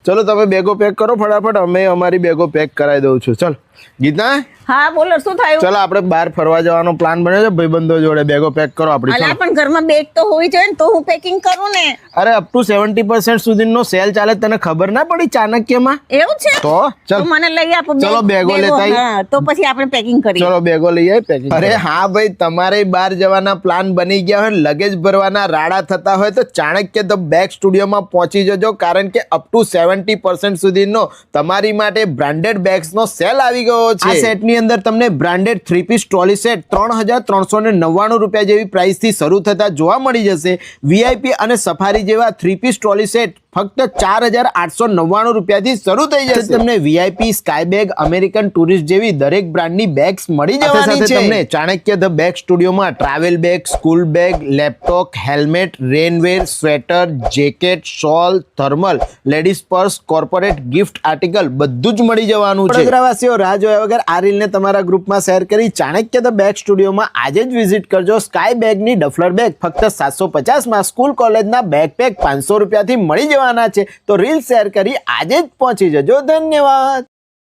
ચલો તમે બેગો પેક કરો ફટાફટ, અમે અમારી બેગો પેક કરાવી દઉં છું. ચલ ગીતા. હા બોલો, શું થયું? ચલો આપણે બહાર ફરવા જવાનો પ્લાન બન્યો છે ભાઈબંધો જોડે. બેગો પેક કરો આપણી. અલા પણ ઘરમાં બેગ તો હોવી જોઈએ ને, તો હું પેકિંગ કરું ને. અરે અપ ટુ 70% સુધીનો સેલ ચાલે, તને ખબર ના પડી ચાણક્યમાં? એવું છે? તો તો ચલ મને લઈ આપો. ચલો બેગો લેતા આવીએ. હા, તો પછી આપણે પેકિંગ કરીએ. ચલો બેગો લઈ આવીએ પેકિંગ. અરે હા ભાઈ, તમારે બહાર જવાના પ્લાન બની ગયા હોય, લગેજ ભરવાના રાડા થતા હોય તો ચાણક્ય ધ બેગ સ્ટુડિયોમાં પહોંચી જજો, કારણ કે અપ ટુ 70% સુધીનો તમારી માટે બ્રાન્ડેડ બેગ્સનો સેલ આવી ગયો છે. આ સેટની અંદર તમને બ્રાન્ડેડ 3 પીસ ટ્રોલી સેટ 3399 રૂપિયા જેવી પ્રાઇસથી શરૂ થતા જોવા મળી જશે. વીઆઈપી અને સફારી જેવા 3 પીસ ટ્રોલી સેટ ફક્ત 4899 રૂપિયાથી શરૂ થઈ જશે. તમને VIP, Sky Bag, American tourist જેવી દરેક બ્રાન્ડની બેગ્સ મળી જવાની છે. તમને ચાણક્ય ધ બેગ સ્ટુડિયોમાં travel bag, school bag, laptop, helmet, rainwear, sweater, jacket, shawl, thermal, ladies purse, corporate gift article બધું જ મળી જવાનું છે. વડોદરાવાસીઓ રાહ જોયા વગર આ રીલને તમારા ગ્રુપમાં શેર કરી ચાણક્ય ધ બેગ સ્ટુડિયોમાં આજે જ વિઝિટ કરજો. સ્કાય બેગની ડફલર બેગ ફક્ત 750માં, સ્કૂલ કોલેજના બેકપેક 500 રૂપિયાથી મળી જવાના છે. તો રીલ શેર કરી આજે જ પહોંચી જજો. ધન્યવાદ.